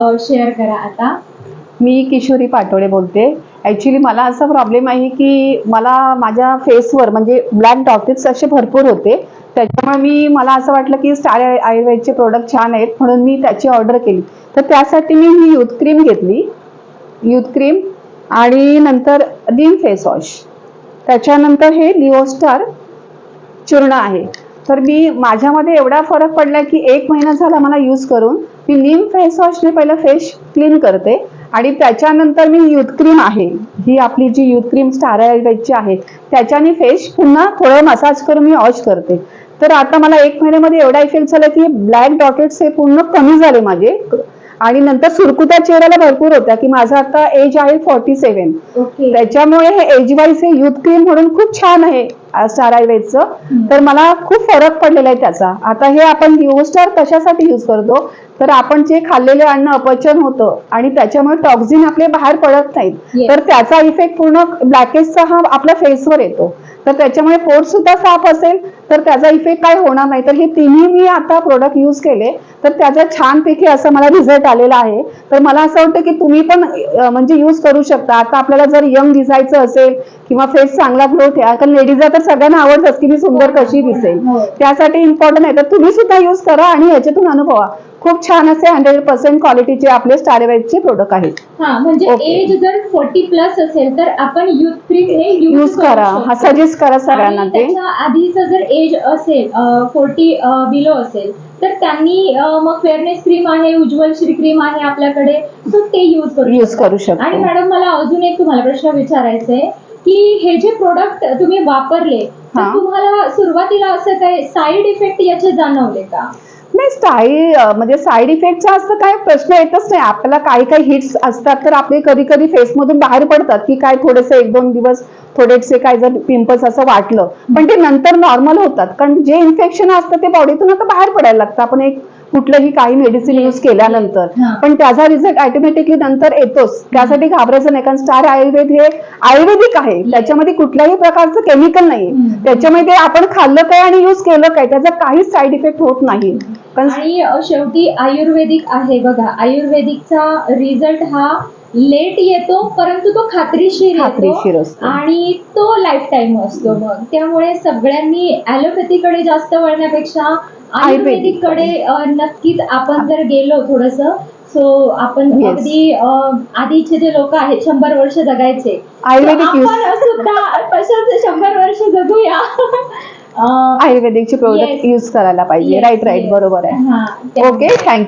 Share करा आता. मी किशोरी पाटोळे बोलते. ॲक्च्युली मला असा प्रॉब्लेम आहे की मला माझ्या फेसवर म्हणजे ब्लॅक डॉटेट्स असे भरपूर होते. त्याच्यामुळे मला असं वाटलं की स्टार आयुर्वेदचे प्रोडक्ट छान आहेत म्हणून मी त्याची ऑर्डर केली. तर त्यासाठी मी ही यूथ क्रीम घेतली. यूथ क्रीम आणि नंतर नीम फेस वॉश. त्याच्यानंतर हे लिओस्टार चूर्ण आहे. तर माझ्यामध्ये एवढा फरक पडला की 1 महिना झाला मला यूज करून. मी नीम फेस वॉशने पहिलं फेस क्लीन करते आणि त्याच्यानंतर मी यूथ क्रीम आहे, ही आपली जी यूथ क्रीम स्टार आयुर्वेदची आहे, त्याच्याने फेस पुन्हा थोडं मसाज करून मी वॉश करते. तर आता मला 1 महिन्यामध्ये एवढा इफेक्ट झाला की ब्लॅक डॉटेट्स हे पूर्ण कमी झाले माझे. आणि नंतर सुरकुत्या चेहऱ्याला भरपूर होत्या की माझं आता एज आहे 47. त्याच्यामुळे हे एज वाईज हे यूथ क्रीम म्हणून खूप छान आहे स्टार आयुर्वेदचं. तर मला खूप फरक पडलेला आहे त्याचा. आता हे आपण लिओस्टार कशासाठी यूज करतो, तर आपण जे खाल्लेले अन्न अपचन होतं आणि त्याच्यामुळे टॉक्झिन आपले बाहेर पडत नाहीत, तर त्याचा इफेक्ट पूर्ण ब्लॅकेजचा हा आपल्या फेसवर येतो. तर त्याच्यामुळे पोट सुद्धा साफ असेल तर त्याचा इफेक्ट काय होणार नाही. तर हे तिन्ही मी आता प्रोडक्ट यूज केले तर त्याचा छानपैकी असं मला रिझल्ट आलेला आहे. तर मला असं वाटतं की तुम्ही पण म्हणजे यूज करू शकता. आता आपल्याला जर यंग दिसायचं असेल किंवा फेस चांगला ग्लो ठेवा, कारण लेडीजला तर सगळ्यांना आवडतं की मी सुंदर कशी दिसेल, त्यासाठी इम्पॉर्टंट आहे. तर तुम्ही सुद्धा यूज करा आणि ह्याच्यातून अनुभवा. खूप छान असे 100% क्वालिटीचे आपले स्टार आयुर्वेदचे प्रोडक्ट आहेत. म्हणजे एज जर 40 प्लस असेल तर आपण यूथ क्रीम हे यूज करा, हा सजेस्ट करा सगळ्यांना. ते आधीचं जर एज असेल 40 बिलो असेल तर त्यांनी मग फेअरनेस क्रीम आहे, उज्ज्वल श्री क्रीम आहे आपल्याकडे, तर ते यूज करू शकता. आणि मॅडम मला अजून एक तुम्हाला प्रश्न विचारायचा आहे की हे जे प्रोडक्ट तुम्ही वापरले तर तुम्हाला सुरुवातीला असं काही साईड इफेक्ट याचे जाणवले का? नाही, म्हणजे साईड इफेक्टचा असं काय प्रश्न येतच नाही. आपल्याला काही काही हिट्स असतात तर आपले कधी कधी फेसमधून बाहेर पडतात की काय थोडेसे 1-2 दिवस थोडेसे काय जर पिंपल्स असं वाटलं, पण ते नंतर नॉर्मल होतात. कारण जे इन्फेक्शन असतं ते बॉडीतून आता बाहेर पडायला लागतं आपण एक कुठलंही काही मेडिसिन यूज केल्यानंतर. पण त्याचा रिझल्ट ऑटोमॅटिकली नंतर येतोच. त्यासाठी घाबरायचं नाही, कारण स्टार आयुर्वेद हे आयुर्वेदिक आहे. त्याच्यामध्ये कुठल्याही प्रकारचं केमिकल नाही. त्याच्यामध्ये आपण खाल्लं काय आणि यूज केलं काय त्याचा काहीच साईड इफेक्ट होत नाही. आणि शेवटी आयुर्वेदिक आहे बघा, आयुर्वेदिकचा रिझल्ट हा लेट येतो परंतु तो खात्रीशीर असतो आणि तो लाईफ टाइम असतो. मग त्यामुळे सगळ्यांनी ॲलोपॅथीकडे जास्त वळण्यापेक्षा आयुर्वेदिक कडे नक्कीच आपण जर गेलो थोडस, सो आपण अगदी आधीचे जे लोक आहेत 100 वर्ष जगायचे, आयुर्वेदिक आपण सुद्धा तसंच 100 वर्ष जगूया. आयुर्वेदिकचे प्रोडक्ट यूज करायला पाहिजे. राईट, बरोबर आहे. Okay, thank you.